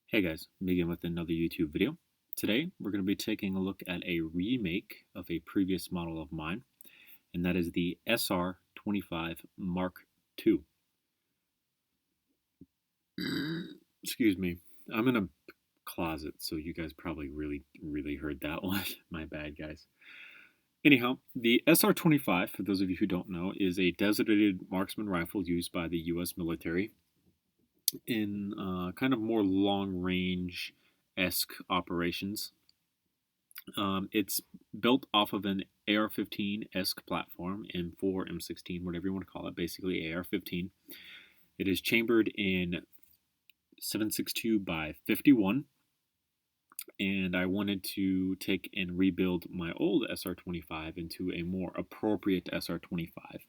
Hey guys, begin with another YouTube video. Today we're going to be taking a look at a remake of a previous model of mine, and that is the SR-25 Mark II. Excuse me, I'm in a closet, so you guys probably really heard that one. My bad, guys. Anyhow, the SR-25, for those of you who don't know, is a designated marksman rifle used by the U.S. military in kind of more long-range-esque operations. It's built off of an AR-15-esque platform, M4, M16, whatever you want to call it, basically AR-15. It is chambered in 7.62 by 51, and I wanted to take and rebuild my old SR-25 into a more appropriate SR-25.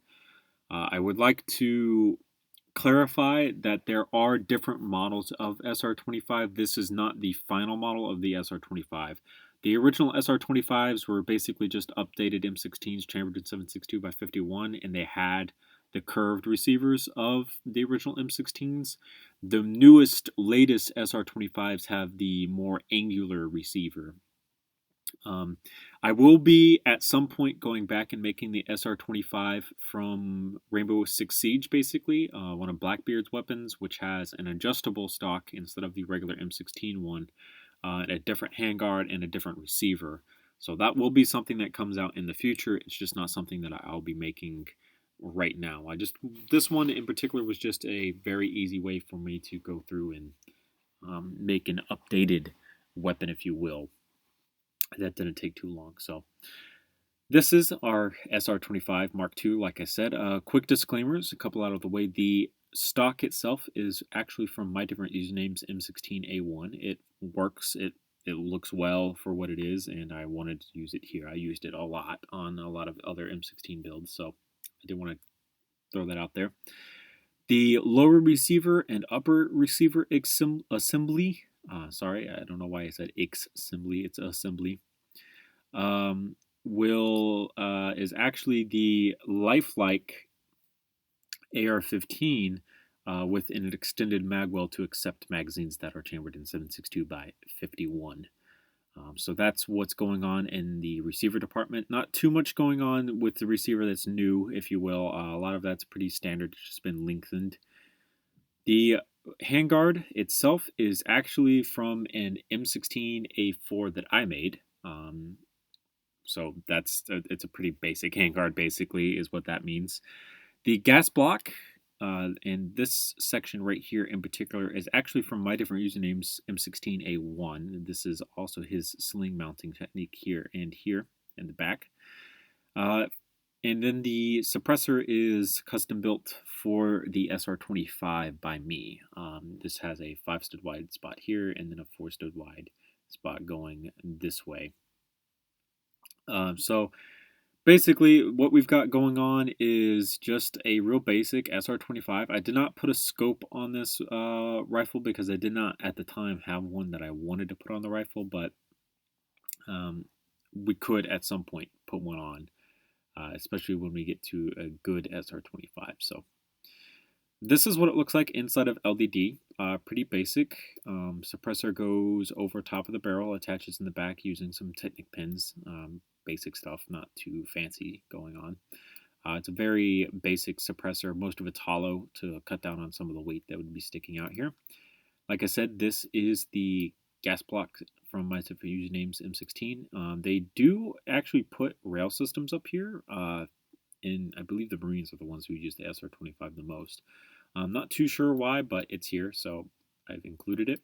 I would like to clarify that there are different models of SR-25. This is not the final model of the SR-25. The original SR-25s were basically just updated M16s chambered in 7.62 by 51, and they had the curved receivers of the original M16s. The newest, latest SR-25s have the more angular receiver. I will be at some point going back and making the SR-25 from Rainbow Six Siege, basically, one of Blackbeard's weapons, which has an adjustable stock instead of the regular M16 one, a different handguard and a different receiver. So that will be something that comes out in the future. It's just not something that I'll be making right now. This one in particular was just a very easy way for me to go through and make an updated weapon, if you will. That didn't take too long. So this is our SR-25 Mark II, like I said. Quick disclaimers, a couple out of the way. The stock itself is actually from my different usernames, M16A1. It works, it looks well for what it is, and I wanted to use it here. I used it a lot on a lot of other M16 builds, so I did want to throw that out there. The lower receiver and upper receiver assembly, sorry, I don't know why I said assembly, it's assembly, is actually the lifelike AR-15 with an extended magwell to accept magazines that are chambered in 7.62 by 51. So that's what's going on in the receiver department. Not too much going on with the receiver that's new, if you will. A lot of that's pretty standard. It's just been lengthened. The handguard itself is actually from an M16A4 that I made. So it's a pretty basic handguard, basically, is what that means. The gas block, and this section right here in particular, is actually from my different usernames, M16A1. This is also his sling mounting technique here and here in the back. And then the suppressor is custom built for the SR-25 by me. This has a 5 stud wide spot here and then a 4 stud wide spot going this way. So basically what we've got going on is just a real basic SR-25. I did not put a scope on this rifle because I did not at the time have one that I wanted to put on the rifle, but we could at some point put one on, especially when we get to a good SR-25. So this is what it looks like inside of LDD. Pretty basic. Suppressor goes over top of the barrel, attaches in the back using some Technic pins. Basic stuff, not too fancy going on. It's a very basic suppressor. Most of it's hollow to cut down on some of the weight that would be sticking out here. Like I said, this is the gas block from my different usernames, M16. They do actually put rail systems up here. And I believe the Marines are the ones who use the SR-25 the most. I'm not too sure why, but it's here, so I've included it.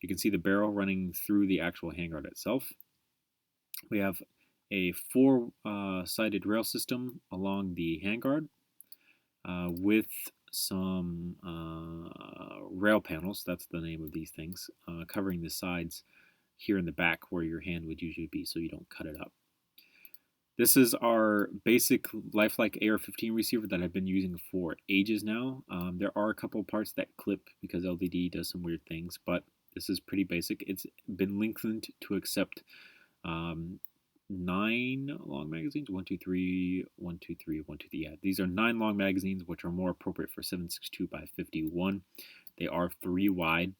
You can see the barrel running through the actual handguard itself. We have a 4-sided rail system along the handguard with some rail panels, that's the name of these things, covering the sides here in the back where your hand would usually be so you don't cut it up. This is our basic lifelike AR-15 receiver that I've been using for ages now. There are a couple parts that clip because LDD does some weird things, but this is pretty basic. It's been lengthened to accept 9 long magazines. 1, 2, 3, 1, 2, 3, 1, 2, 3. Yeah, these are 9 long magazines, which are more appropriate for 7.62 by 51. They are 3 wide.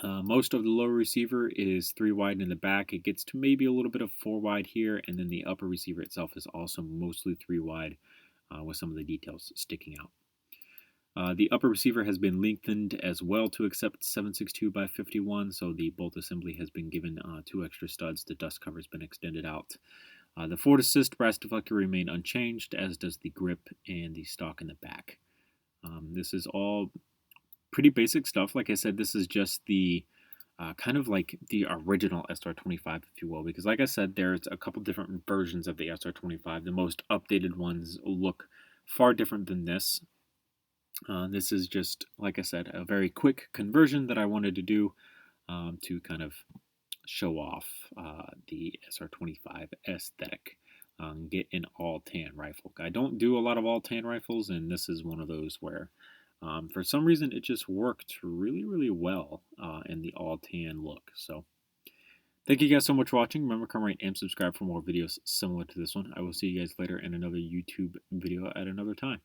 Most of the lower receiver is 3 wide in the back. It gets to maybe a little bit of 4 wide here, and then the upper receiver itself is also mostly 3 wide with some of the details sticking out. The upper receiver has been lengthened as well to accept 7.62 by 51, so the bolt assembly has been given 2 extra studs. The dust cover has been extended out. The forward assist brass deflector remain unchanged, as does the grip and the stock in the back. This is all pretty basic stuff. Like I said, this is just the kind of like the original SR-25, if you will, because like I said, there's a couple different versions of the SR-25. The most updated ones look far different than this. This is just, like I said, a very quick conversion that I wanted to do to kind of show off the SR-25 aesthetic. Get an all-tan rifle. I don't do a lot of all-tan rifles, and this is one of those where for some reason it just worked really, really well in the all-tan look. So thank you guys so much for watching. Remember, come rate and subscribe for more videos similar to this one. I will see you guys later in another YouTube video at another time.